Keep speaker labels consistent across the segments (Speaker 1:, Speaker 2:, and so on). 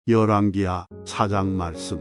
Speaker 1: 열왕기하 4장 말씀.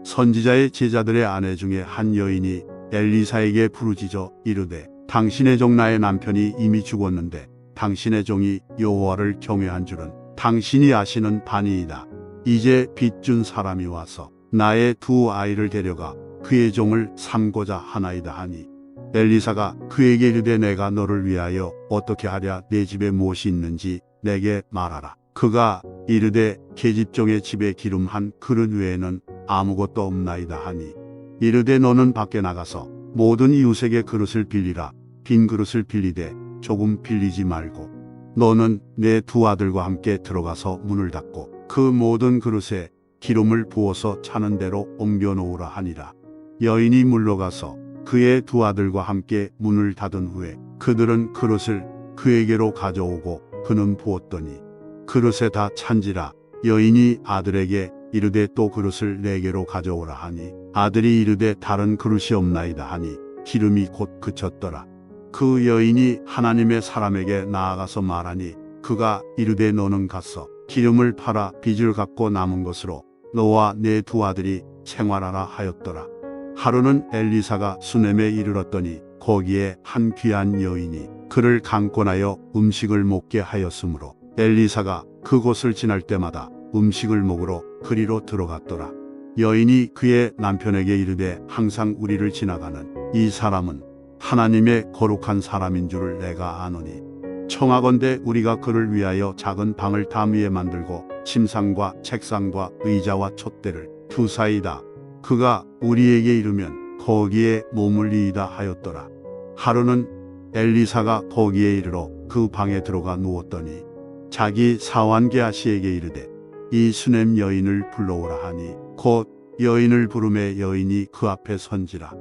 Speaker 1: 선지자의 제자들의 아내 중에 한 여인이 엘리사에게 부르짖어 이르되 당신의 종 나의 남편이 이미 죽었는데 당신의 종이 여호와를 경외한 줄은 당신이 아시는 바니이다. 이제 빚 준 사람이 와서 나의 두 아이를 데려가 그의 종을 삼고자 하나이다 하니 엘리사가 그에게 이르되 내가 너를 위하여 어떻게 하랴 내 집에 무엇이 있는지 내게 말하라. 그가 이르되 계집종의 집에 기름 한 그릇 외에는 아무것도 없나이다 하니 이르되 너는 밖에 나가서 모든 이웃에게 그릇을 빌리라. 빈 그릇을 빌리되 조금 빌리지 말고 너는 내 두 아들과 함께 들어가서 문을 닫고 그 모든 그릇에 기름을 부어서 차는 대로 옮겨 놓으라 하니라. 여인이 물러가서 그의 두 아들과 함께 문을 닫은 후에 그들은 그릇을 그에게로 가져오고 그는 부었더니 그릇에 다 찬지라. 여인이 아들에게 이르되 또 그릇을 내게로 가져오라 하니 아들이 이르되 다른 그릇이 없나이다 하니 기름이 곧 그쳤더라. 그 여인이 하나님의 사람에게 나아가서 말하니 그가 이르되 너는 가서 기름을 팔아 빚을 갚고 남은 것으로 너와 내 두 아들이 생활하라 하였더라. 하루는 엘리사가 수넴에 이르렀더니 거기에 한 귀한 여인이 그를 강권하여 음식을 먹게 하였으므로 엘리사가 그곳을 지날 때마다 음식을 먹으러 그리로 들어갔더라. 여인이 그의 남편에게 이르되 항상 우리를 지나가는 이 사람은 하나님의 거룩한 사람인 줄을 내가 아노니 청하건대 우리가 그를 위하여 작은 방을 담 위에 만들고 침상과 책상과 의자와 촛대를 두사이다. 그가 우리에게 이르면 거기에 머물리이다 하였더라. 하루는 엘리사가 거기에 이르러 그 방에 들어가 누웠더니 자기 사환 게하시에게 이르되 이 수넴 여인을 불러오라 하니 곧 여인을 부르매 여인이 그 앞에 선지라.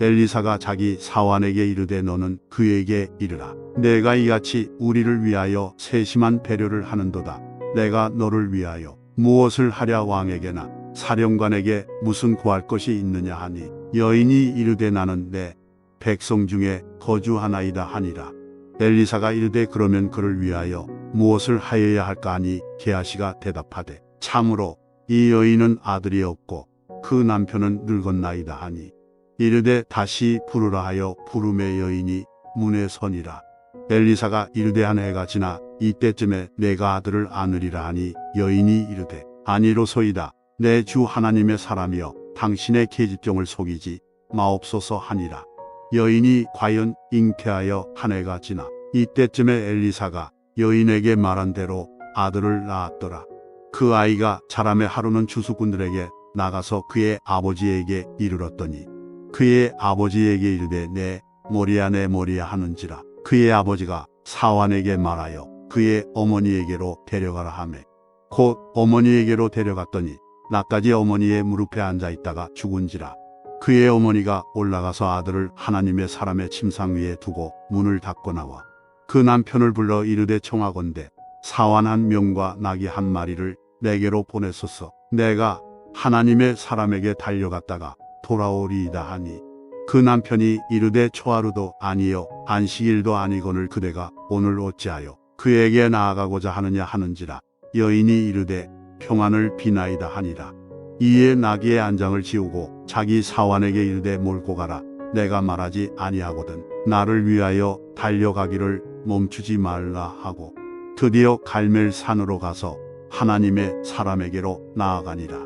Speaker 1: 엘리사가 자기 사환에게 이르되 너는 그에게 이르라. 내가 이같이 우리를 위하여 세심한 배려를 하는도다. 내가 너를 위하여 무엇을 하랴 왕에게나 사령관에게 무슨 구할 것이 있느냐 하니 여인이 이르되 나는 내 백성 중에 거주하나이다 하니라. 엘리사가 이르되 그러면 그를 위하여 무엇을 하여야 할까 하니 게하시가 대답하되 참으로 이 여인은 아들이 없고 그 남편은 늙었나이다 하니 이르되 다시 부르라 하여 부르매 여인이 문에 서니라. 엘리사가 이르되 한 해가 지나 이때쯤에 내가 아들을 안으리라 하니 여인이 이르되 아니로소이다. 내 주 하나님의 사람이여 당신의 계집종을 속이지 마옵소서 하니라. 여인이 과연 잉태하여 한 해가 지나 이때쯤에 엘리사가 여인에게 말한 대로 아들을 낳았더라. 그 아이가 자라매 하루는 주수꾼들에게 나가서 그의 아버지에게 이르렀더니 그의 아버지에게 이르되 내 머리야 하는지라. 그의 아버지가 사환에게 말하여 그의 어머니에게로 데려가라 하매 곧 어머니에게로 데려갔더니 낮까지 어머니의 무릎에 앉아 있다가 죽은지라. 그의 어머니가 올라가서 아들을 하나님의 사람의 침상 위에 두고 문을 닫고 나와 그 남편을 불러 이르되 청하건대 사환 한 명과 나귀 한 마리를 내게로 보내소서. 내가 하나님의 사람에게 달려갔다가 돌아오리이다 하니 그 남편이 이르되 초하루도 아니요 안식일도 아니거늘 그대가 오늘 어찌하여 그에게 나아가고자 하느냐 하는지라. 여인이 이르되 평안을 비나이다 하니라. 이에 나귀의 안장을 지우고 자기 사환에게 이르되 몰고 가라. 내가 말하지 아니하거든 나를 위하여 달려가기를 멈추지 말라 하고 드디어 갈멜산으로 가서 하나님의 사람에게로 나아가니라.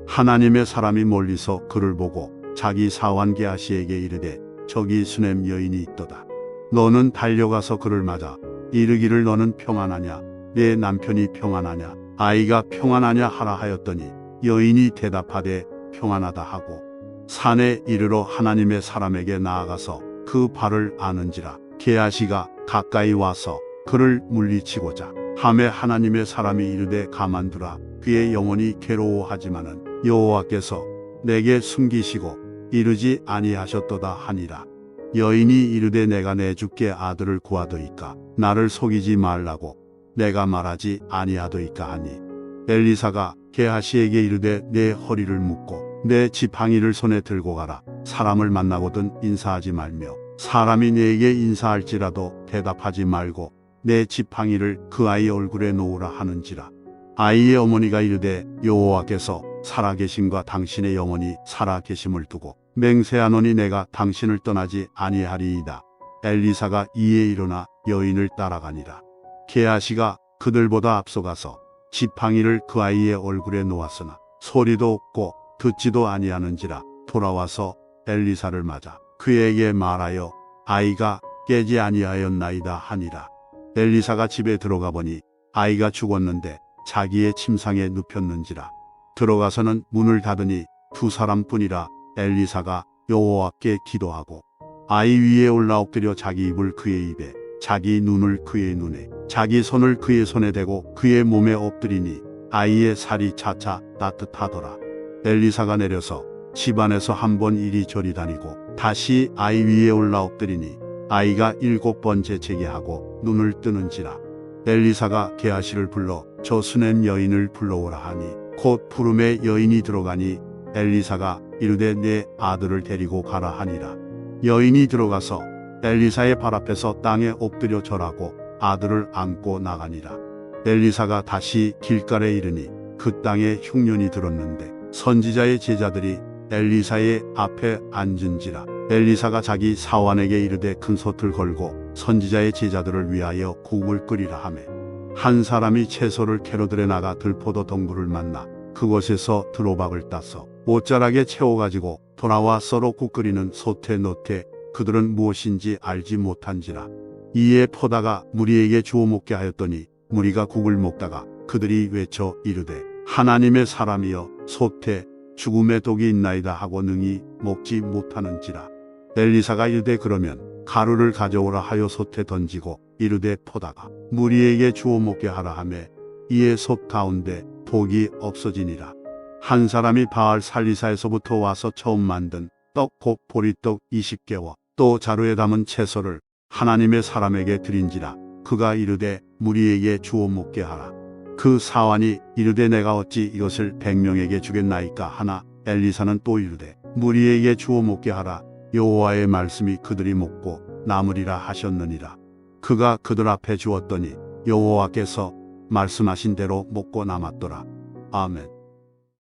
Speaker 1: 하나님의 사람이 멀리서 그를 보고 자기 사환 게하시에게 이르되 저기 수넴 여인이 있도다. 너는 달려가서 그를 맞아 이르기를 너는 평안하냐 내 남편이 평안하냐 아이가 평안하냐 하라 하였더니 여인이 대답하되 평안하다 하고 산에 이르러 하나님의 사람에게 나아가서 그 발을 아는지라. 게하시가 가까이 와서 그를 물리치고자 하매 하나님의 사람이 이르되 가만두라. 그의 영혼이 괴로워하지만은 여호와께서 내게 숨기시고 이르지 아니하셨도다 하니라. 여인이 이르되 내가 내 주께 아들을 구하더이까 나를 속이지 말라고 내가 말하지 아니하더이까 하니 엘리사가 게하시에게 이르되 내 허리를 묶고 내 지팡이를 손에 들고 가라. 사람을 만나거든 인사하지 말며 사람이 내게 인사할지라도 대답하지 말고 내 지팡이를 그 아이 얼굴에 놓으라 하는지라. 아이의 어머니가 이르되 여호와께서 살아계심과 당신의 영혼이 살아계심을 두고 맹세하노니 내가 당신을 떠나지 아니하리이다. 엘리사가 이에 일어나 여인을 따라가니라. 게하시가 그들보다 앞서가서 지팡이를 그 아이의 얼굴에 놓았으나 소리도 없고 듣지도 아니하는지라 돌아와서 엘리사를 맞아 그에게 말하여 아이가 깨지 아니하였나이다 하니라. 엘리사가 집에 들어가 보니 아이가 죽었는데 자기의 침상에 눕혔는지라. 들어가서는 문을 닫으니 두 사람뿐이라. 엘리사가 여호와께 기도하고 아이 위에 올라 엎드려 자기 입을 그의 입에 자기 눈을 그의 눈에 자기 손을 그의 손에 대고 그의 몸에 엎드리니 아이의 살이 차차 따뜻하더라. 엘리사가 내려서 집안에서 한 번 이리저리 다니고 다시 아이 위에 올라 엎드리니 아이가 7번째 재게하고 눈을 뜨는지라. 엘리사가 게하시를 불러 저 수냄 여인을 불러오라 하니 곧 부름에 여인이 들어가니 엘리사가 이르되 내 아들을 데리고 가라 하니라. 여인이 들어가서 엘리사의 발 앞에서 땅에 엎드려 절하고 아들을 안고 나가니라. 엘리사가 다시 길갈에 이르니 그 땅에 흉년이 들었는데 선지자의 제자들이 엘리사의 앞에 앉은지라. 엘리사가 자기 사환에게 이르되 큰 솥을 걸고 선지자의 제자들을 위하여 국을 끓이라 하매 한 사람이 채소를 캐러들에 나가 들포도 덩굴을 만나 그곳에서 들호박을 따서 옷자락에 채워가지고 돌아와 썰어 국 끓이는 솥에 넣되 그들은 무엇인지 알지 못한지라. 이에 포다가 무리에게 주어 먹게 하였더니 무리가 국을 먹다가 그들이 외쳐 이르되 하나님의 사람이여 솥에 죽음의 독이 있나이다 하고 능히 먹지 못하는지라. 엘리사가 이르되 그러면 가루를 가져오라 하여 솥에 던지고 이르되 포다가 무리에게 주어 먹게 하라 하매 이에 솥 가운데 독이 없어지니라. 한 사람이 바알 살리사에서부터 와서 처음 만든 떡 곧 보리떡 20개와 또 자루에 담은 채소를 하나님의 사람에게 드린지라. 그가 이르되 무리에게 주어 먹게 하라. 그 사환이 이르되 내가 어찌 이것을 100명에게 주겠나이까 하나 엘리사는 또 이르되 무리에게 주어 먹게 하라. 여호와의 말씀이 그들이 먹고 남으리라 하셨느니라. 그가 그들 앞에 주었더니 여호와께서 말씀하신 대로 먹고 남았더라. 아멘.